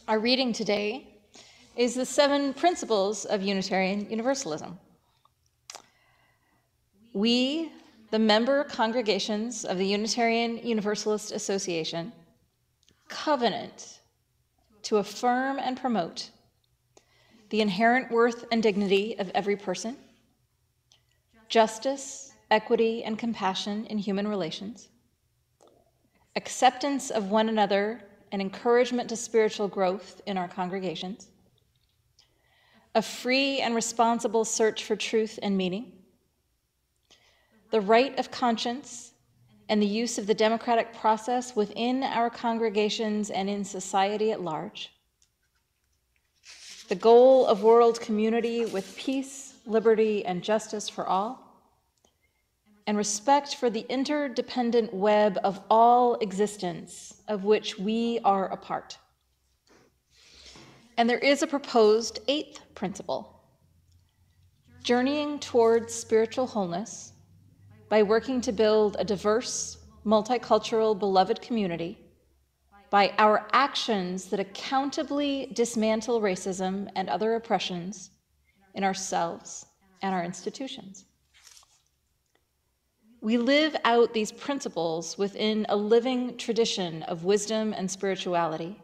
Our reading today is the 7 Principles of Unitarian Universalism. We, the member congregations of the Unitarian Universalist Association, covenant to affirm and promote the inherent worth and dignity of every person, justice, equity, and compassion in human relations, acceptance of one another and encouragement to spiritual growth in our congregations, a free and responsible search for truth and meaning, the right of conscience and the use of the democratic process within our congregations and in society at large, the goal of world community with peace, liberty, and justice for all, and respect for the interdependent web of all existence of which we are a part. And there is a proposed 8th principle, journeying towards spiritual wholeness by working to build a diverse, multicultural, beloved community by our actions that accountably dismantle racism and other oppressions in ourselves and our institutions. We live out these principles within a living tradition of wisdom and spirituality,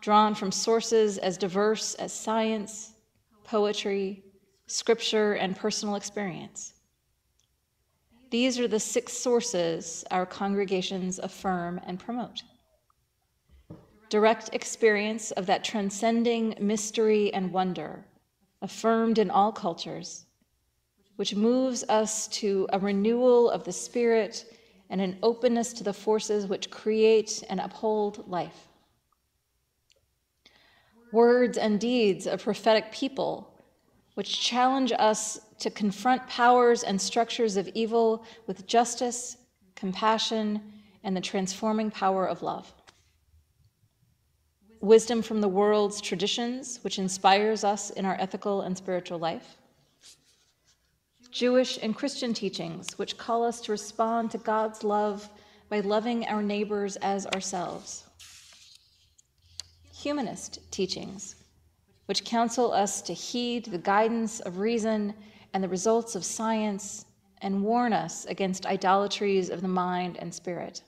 drawn from sources as diverse as science, poetry, scripture, and personal experience. These are the 6 sources our congregations affirm and promote. Direct experience of that transcending mystery and wonder, affirmed in all cultures, which moves us to a renewal of the spirit and an openness to the forces which create and uphold life. Words and deeds of prophetic people, which challenge us to confront powers and structures of evil with justice, compassion, and the transforming power of love. Wisdom from the world's traditions, which inspires us in our ethical and spiritual life. Jewish and Christian teachings, which call us to respond to God's love by loving our neighbors as ourselves. Humanist teachings, which counsel us to heed the guidance of reason and the results of science and warn us against idolatries of the mind and spirit.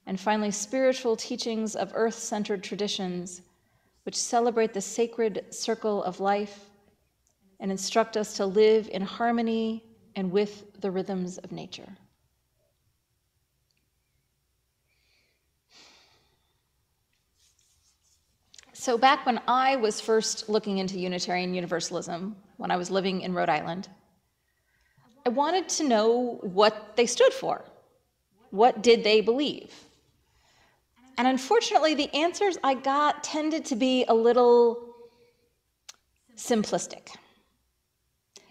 And finally, spiritual teachings of earth-centered traditions, which celebrate the sacred circle of life and instruct us to live in harmony and with the rhythms of nature. So back when I was first looking into Unitarian Universalism, when I was living in Rhode Island, I wanted to know what they stood for. What did they believe? And unfortunately, the answers I got tended to be a little simplistic.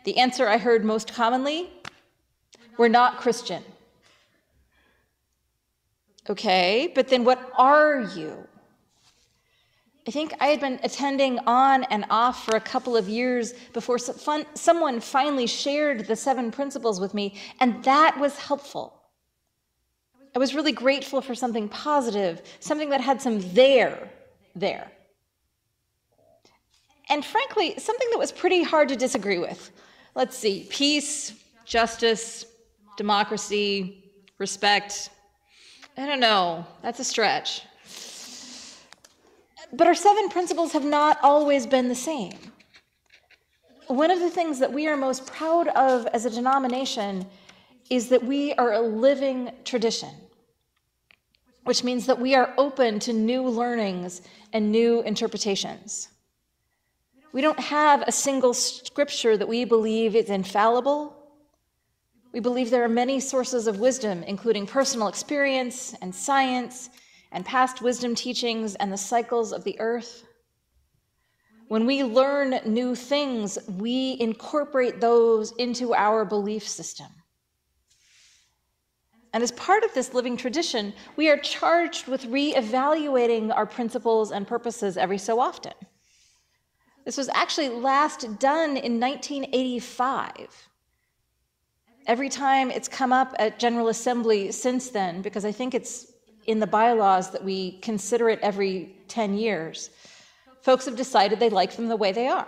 The answer I heard most commonly, we're not Christian. Okay, but then what are you? I think I had been attending on and off for a couple of years before someone finally shared the 7 principles with me, and that was helpful. I was really grateful for something positive, something that had some there. And frankly, something that was pretty hard to disagree with. Let's see, peace, justice, democracy, respect. I don't know, that's a stretch. But our 7 principles have not always been the same. One of the things that we are most proud of as a denomination is that we are a living tradition, which means that we are open to new learnings and new interpretations. We don't have a single scripture that we believe is infallible. We believe there are many sources of wisdom, including personal experience and science and past wisdom teachings and the cycles of the earth. When we learn new things, we incorporate those into our belief system. And as part of this living tradition, we are charged with reevaluating our principles and purposes every so often. This was actually last done in 1985. Every time it's come up at General Assembly since then, because I think it's in the bylaws that we consider it every 10 years, folks have decided they like them the way they are.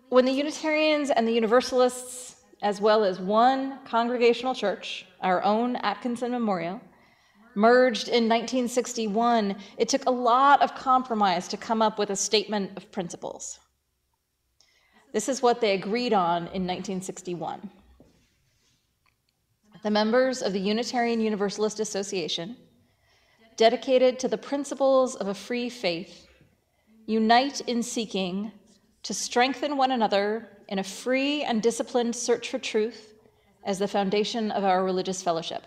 When the Unitarians and the Universalists, as well as one congregational church, our own Atkinson Memorial, merged in 1961, it took a lot of compromise to come up with a statement of principles. This is what they agreed on in 1961. The members of the Unitarian Universalist Association, dedicated to the principles of a free faith, unite in seeking to strengthen one another in a free and disciplined search for truth as the foundation of our religious fellowship.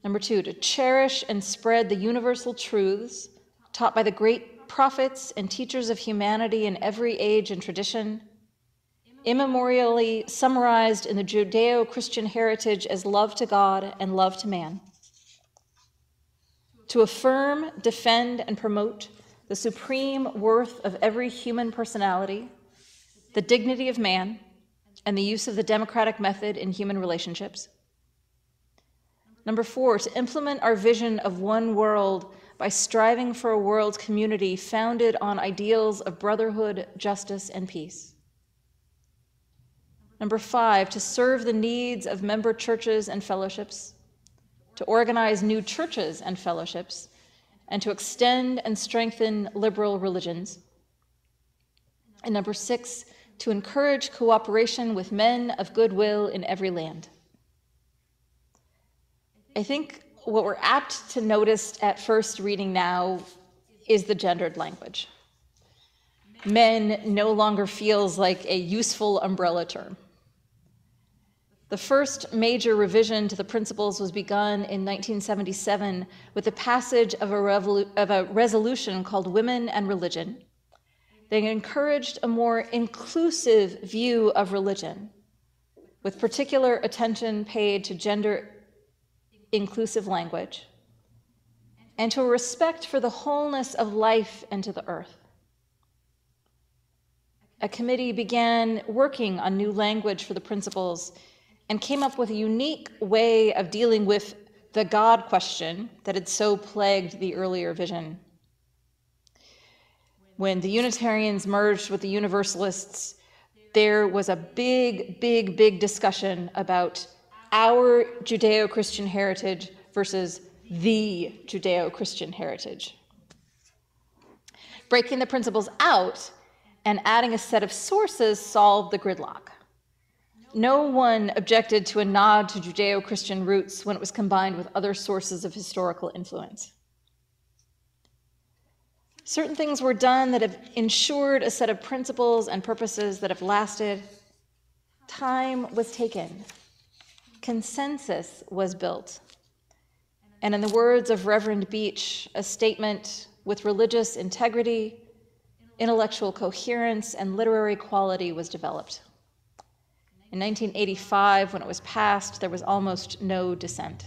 Number 2, to cherish and spread the universal truths taught by the great prophets and teachers of humanity in every age and tradition, immemorially summarized in the Judeo-Christian heritage as love to God and love to man. To affirm, defend, and promote the supreme worth of every human personality, the dignity of man, and the use of the democratic method in human relationships. Number 4, to implement our vision of one world by striving for a world community founded on ideals of brotherhood, justice, and peace. Number 5, to serve the needs of member churches and fellowships, to organize new churches and fellowships, and to extend and strengthen liberal religions. And number 6, to encourage cooperation with men of goodwill in every land. I think what we're apt to notice at first reading now is the gendered language. Men no longer feels like a useful umbrella term. The first major revision to the principles was begun in 1977 with the passage of a resolution called Women and Religion. They encouraged a more inclusive view of religion, with particular attention paid to gender inclusive language, and to a respect for the wholeness of life and to the earth. A committee began working on new language for the principles and came up with a unique way of dealing with the God question that had so plagued the earlier vision. When the Unitarians merged with the Universalists, there was a big discussion about our Judeo-Christian heritage versus the Judeo-Christian heritage. Breaking the principles out and adding a set of sources solved the gridlock. No one objected to a nod to Judeo-Christian roots when it was combined with other sources of historical influence. Certain things were done that have ensured a set of principles and purposes that have lasted. Time was taken. Consensus was built. And in the words of Reverend Beach, a statement with religious integrity, intellectual coherence, and literary quality was developed. In 1985, when it was passed, there was almost no dissent.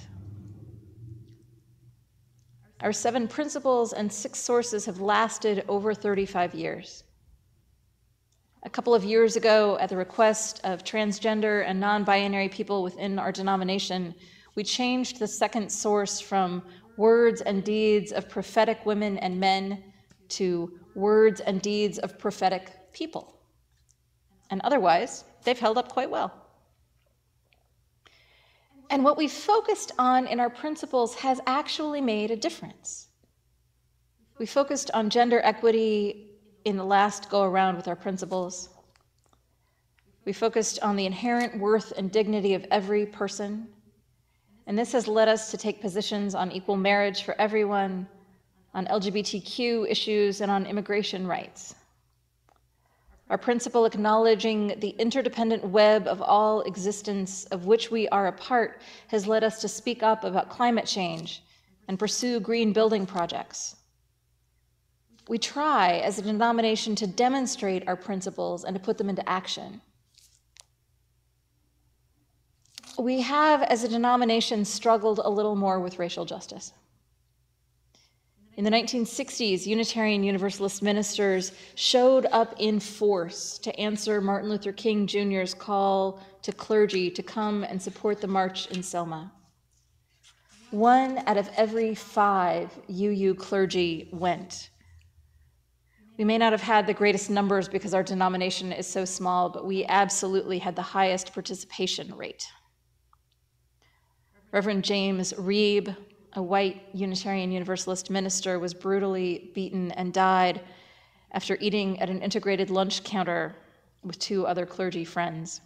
Our 7 principles and 6 sources have lasted over 35 years. A couple of years ago, at the request of transgender and non-binary people within our denomination, we changed the second source from words and deeds of prophetic women and men to words and deeds of prophetic people. And otherwise, they've held up quite well. And what we've focused on in our principles has actually made a difference. We focused on gender equity in the last go-around with our principles. We focused on the inherent worth and dignity of every person. And this has led us to take positions on equal marriage for everyone, on LGBTQ issues, and on immigration rights. Our principle acknowledging the interdependent web of all existence of which we are a part has led us to speak up about climate change and pursue green building projects. We try as a denomination to demonstrate our principles and to put them into action. We have, as a denomination, struggled a little more with racial justice. In the 1960s, Unitarian Universalist ministers showed up in force to answer Martin Luther King Jr.'s call to clergy to come and support the march in Selma. 1 out of every 5 UU clergy went. We may not have had the greatest numbers because our denomination is so small, but we absolutely had the highest participation rate. Reverend James Reeb, a white Unitarian Universalist minister, was brutally beaten and died after eating at an integrated lunch counter with 2 other clergy friends.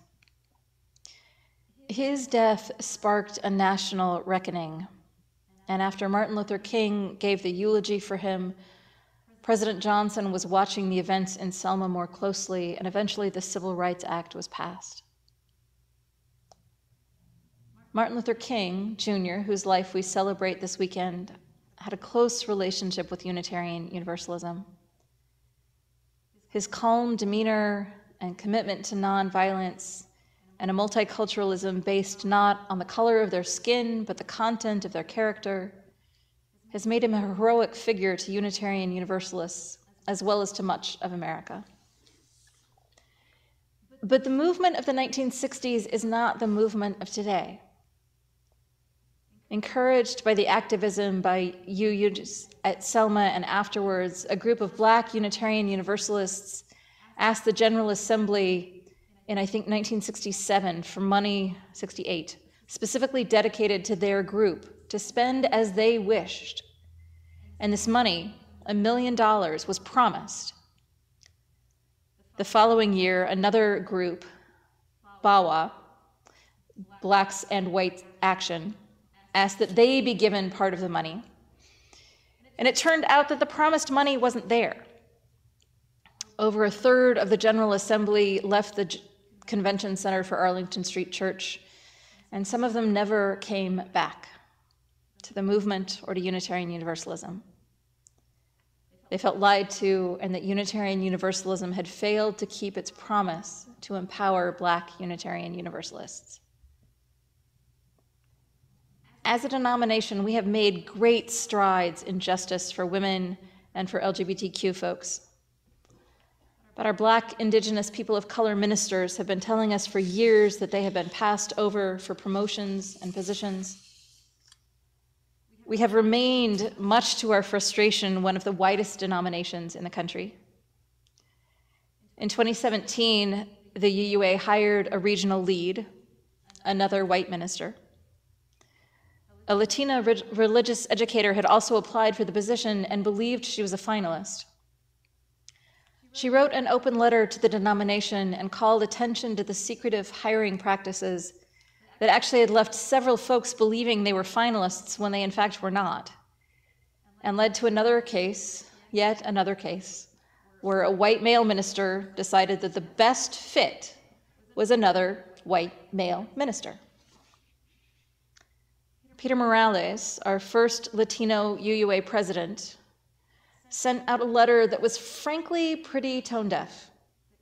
His death sparked a national reckoning, and after Martin Luther King gave the eulogy for him, President Johnson was watching the events in Selma more closely, and eventually the Civil Rights Act was passed. Martin Luther King, Jr., whose life we celebrate this weekend, had a close relationship with Unitarian Universalism. His calm demeanor and commitment to nonviolence and a multiculturalism based not on the color of their skin, but the content of their character, has made him a heroic figure to Unitarian Universalists, as well as to much of America. But the movement of the 1960s is not the movement of today. Encouraged by the activism by UUs at Selma and afterwards, a group of Black Unitarian Universalists asked the General Assembly in, I think, 1967 for money, 68, specifically dedicated to their group, to spend as they wished. And this money, $1 million, was promised. The following year, another group, BAWA, Blacks and White Action, asked that they be given part of the money. And it turned out that the promised money wasn't there. Over a third of the General Assembly left the Convention Center for Arlington Street Church, and some of them never came back to the movement or to Unitarian Universalism. They felt lied to, and that Unitarian Universalism had failed to keep its promise to empower Black Unitarian Universalists. As a denomination, we have made great strides in justice for women and for LGBTQ folks. But our Black, Indigenous, people of color ministers have been telling us for years that they have been passed over for promotions and positions. We have remained, much to our frustration, one of the whitest denominations in the country. In 2017, the UUA hired a regional lead, another white minister. A Latina religious educator had also applied for the position and believed she was a finalist. She wrote an open letter to the denomination and called attention to the secretive hiring practices that actually had left several folks believing they were finalists when they in fact were not, and led to another case, yet another case, where a white male minister decided that the best fit was another white male minister. Peter Morales, our first Latino UUA president, sent out a letter that was frankly pretty tone-deaf,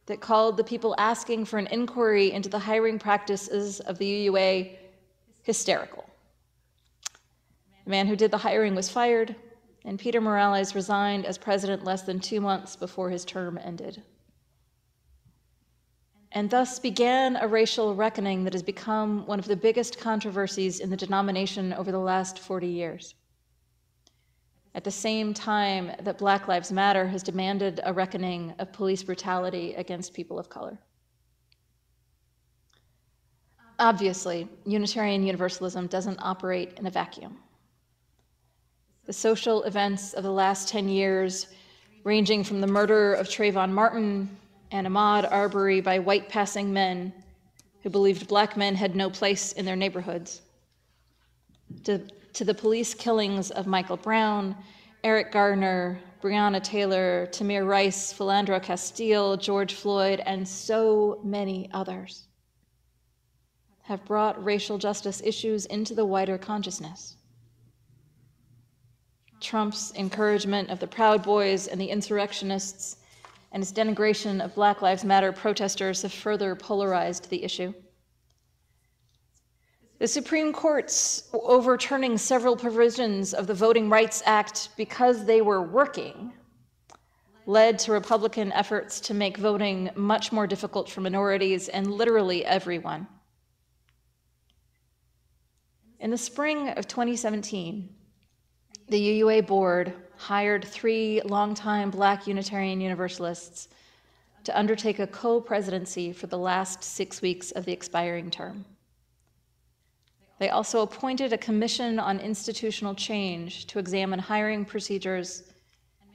that called the people asking for an inquiry into the hiring practices of the UUA hysterical. The man who did the hiring was fired, and Peter Morales resigned as president less than 2 months before his term ended. And thus began a racial reckoning that has become one of the biggest controversies in the denomination over the last 40 years. At the same time that Black Lives Matter has demanded a reckoning of police brutality against people of color. Obviously, Unitarian Universalism doesn't operate in a vacuum. The social events of the last 10 years, ranging from the murder of Trayvon Martin and Ahmaud Arbery by white-passing men who believed Black men had no place in their neighborhoods, to the police killings of Michael Brown, Eric Gardner, Breonna Taylor, Tamir Rice, Philandro Castile, George Floyd, and so many others, have brought racial justice issues into the wider consciousness. Trump's encouragement of the Proud Boys and the insurrectionists and his denigration of Black Lives Matter protesters have further polarized the issue. The Supreme Court's overturning several provisions of the Voting Rights Act because they were working led to Republican efforts to make voting much more difficult for minorities and literally everyone. In the spring of 2017, the UUA board hired 3 longtime Black Unitarian Universalists to undertake a co-presidency for the last 6 weeks of the expiring term. They also appointed a commission on institutional change to examine hiring procedures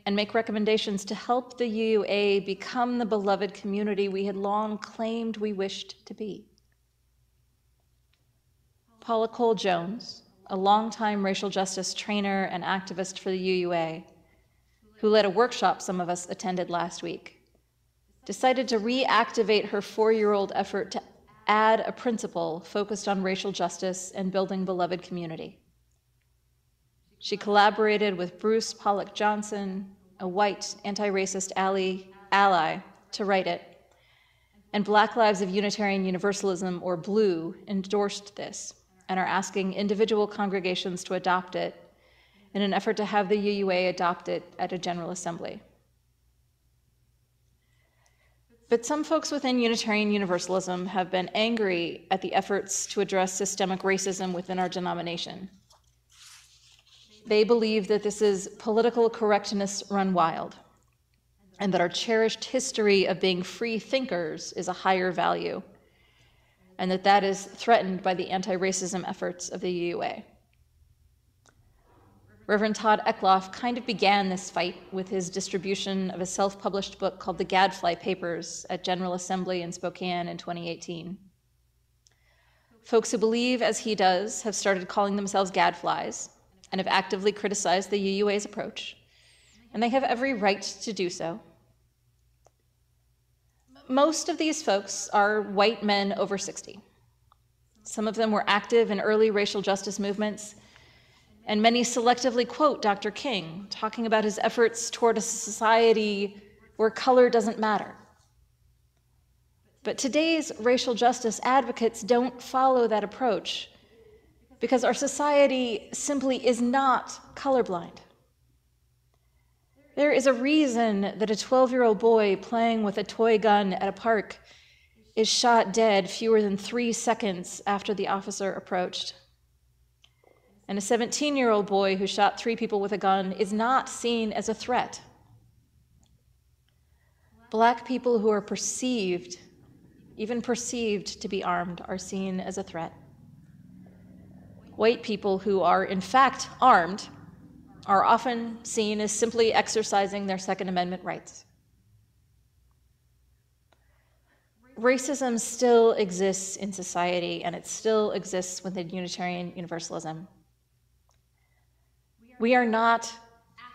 and make recommendations to help the UUA become the beloved community we had long claimed we wished to be. Paula Cole-Jones, a longtime racial justice trainer and activist for the UUA, who led a workshop some of us attended last week, decided to reactivate her 4-year-old effort to add a principle focused on racial justice and building beloved community. She collaborated with Bruce Pollock Johnson, a white anti-racist ally, to write it, and Black Lives of Unitarian Universalism, or BLUE, endorsed this and are asking individual congregations to adopt it in an effort to have the UUA adopt it at a General Assembly. But some folks within Unitarian Universalism have been angry at the efforts to address systemic racism within our denomination. They believe that this is political correctness run wild, and that our cherished history of being free thinkers is a higher value, and that that is threatened by the anti-racism efforts of the UUA. Reverend Todd Eckloff kind of began this fight with his distribution of a self-published book called The Gadfly Papers at General Assembly in Spokane in 2018. Folks who believe, as he does, have started calling themselves gadflies and have actively criticized the UUA's approach, and they have every right to do so. Most of these folks are white men over 60. Some of them were active in early racial justice movements, and many selectively quote Dr. King, talking about his efforts toward a society where color doesn't matter. But today's racial justice advocates don't follow that approach because our society simply is not colorblind. There is a reason that a 12-year-old boy playing with a toy gun at a park is shot dead fewer than 3 seconds after the officer approached. And a 17-year-old boy who shot 3 people with a gun is not seen as a threat. Black people who are perceived, even perceived to be armed, are seen as a threat. White people who are in fact armed are often seen as simply exercising their Second Amendment rights. Racism still exists in society, and it still exists within Unitarian Universalism. We are not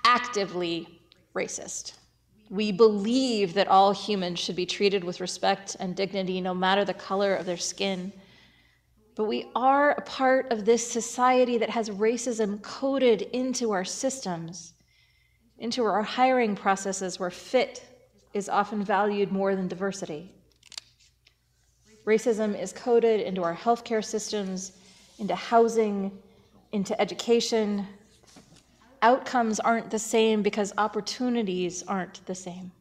actively racist. We believe that all humans should be treated with respect and dignity, no matter the color of their skin. But we are a part of this society that has racism coded into our systems, into our hiring processes where fit is often valued more than diversity. Racism is coded into our healthcare systems, into housing, into education. Outcomes aren't the same because opportunities aren't the same.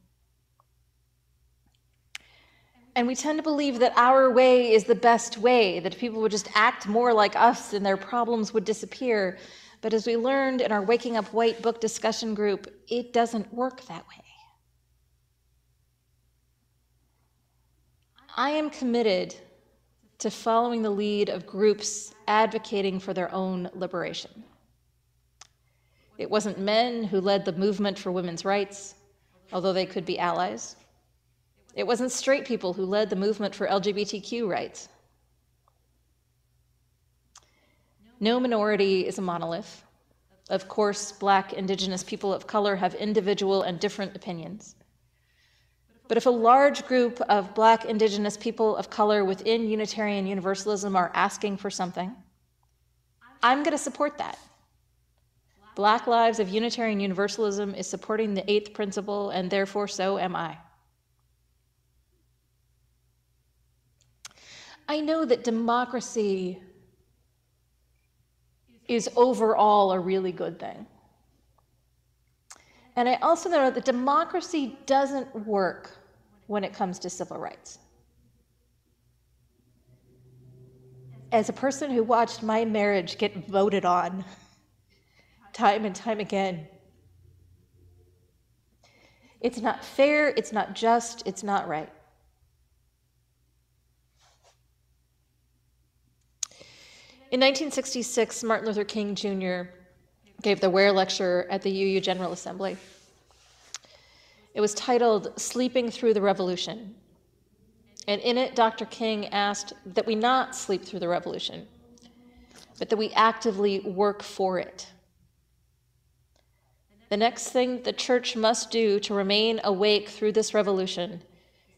And we tend to believe that our way is the best way, that if people would just act more like us and their problems would disappear. But as we learned in our Waking Up White book discussion group, it doesn't work that way. I am committed to following the lead of groups advocating for their own liberation. It wasn't men who led the movement for women's rights, although they could be allies. It wasn't straight people who led the movement for LGBTQ rights. No minority is a monolith. Of course, Black, Indigenous people of color have individual and different opinions. But if a large group of Black, Indigenous people of color within Unitarian Universalism are asking for something, I'm going to support that. Black Lives of Unitarian Universalism is supporting the 8th principle, and therefore so am I. I know that democracy is overall a really good thing. And I also know that democracy doesn't work when it comes to civil rights. as a person who watched my marriage get voted on time and time again, it's not fair, it's not just, it's not right. In 1966, Martin Luther King Jr. gave the Ware Lecture at the UU General Assembly. It was titled "Sleeping Through the Revolution." And in it, Dr. King asked that we not sleep through the revolution, but that we actively work for it. The next thing the church must do to remain awake through this revolution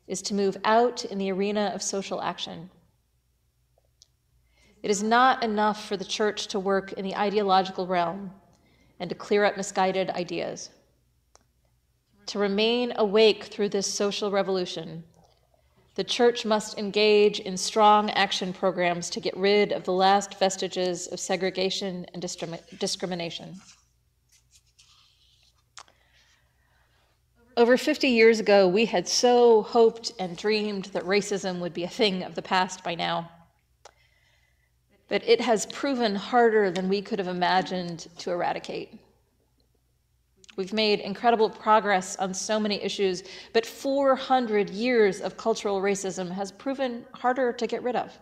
is to move out in the arena of social action. It is not enough for the church to work in the ideological realm and to clear up misguided ideas. To remain awake through this social revolution, the church must engage in strong action programs to get rid of the last vestiges of segregation and discrimination. Over 50 years ago, we had so hoped and dreamed that racism would be a thing of the past by now. But it has proven harder than we could have imagined to eradicate. We've made incredible progress on so many issues, but 400 years of cultural racism has proven harder to get rid of.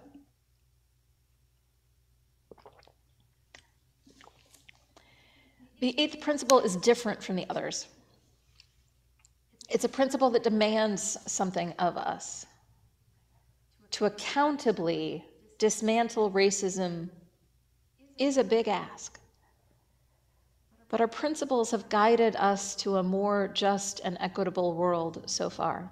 The eighth principle is different from the others. It's a principle that demands something of us. To accountably dismantle racism is a big ask. But our principles have guided us to a more just and equitable world so far.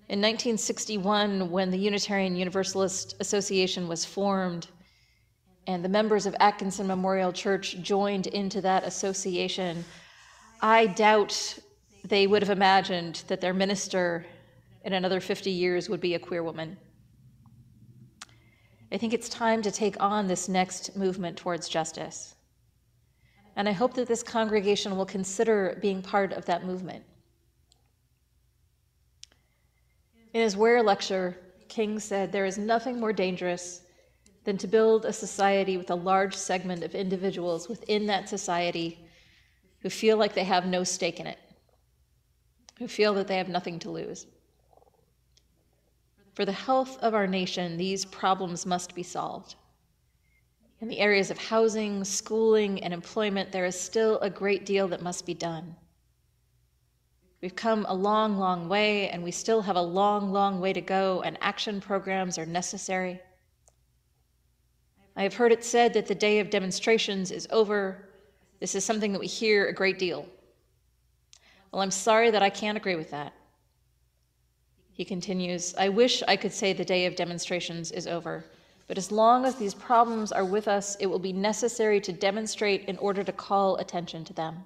In 1961, when the Unitarian Universalist Association was formed, and the members of Atkinson Memorial Church joined into that association, I doubt they would have imagined that their minister in another 50 years would be a queer woman. I think it's time to take on this next movement towards justice. And I hope that this congregation will consider being part of that movement. In his Ware Lecture, King said, "There is nothing more dangerous than to build a society with a large segment of individuals within that society who feel like they have no stake in it, who feel that they have nothing to lose." For the health of our nation, these problems must be solved. In the areas of housing, schooling, and employment, there is still a great deal that must be done. We've come a long, long way, and we still have a long, long way to go, and action programs are necessary. I have heard it said that the day of demonstrations is over. This is something that we hear a great deal. Well, I'm sorry that I can't agree with that. He continues, "I wish I could say the day of demonstrations is over, but as long as these problems are with us, it will be necessary to demonstrate in order to call attention to them."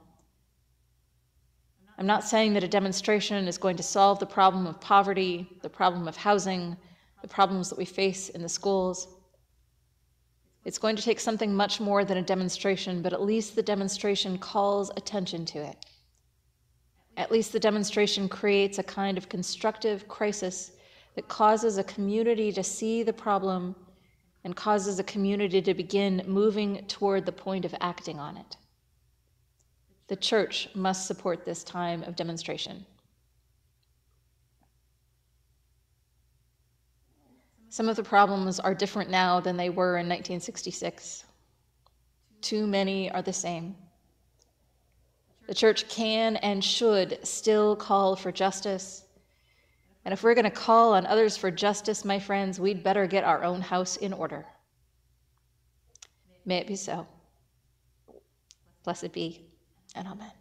I'm not saying that a demonstration is going to solve the problem of poverty, the problem of housing, the problems that we face in the schools. It's going to take something much more than a demonstration, but at least the demonstration calls attention to it. At least the demonstration creates a kind of constructive crisis that causes a community to see the problem and causes a community to begin moving toward the point of acting on it. The church must support this time of demonstration. Some of the problems are different now than they were in 1966. Too many are the same. The church can and should still call for justice. And if we're going to call on others for justice, my friends, we'd better get our own house in order. May it be so. Blessed be, and amen.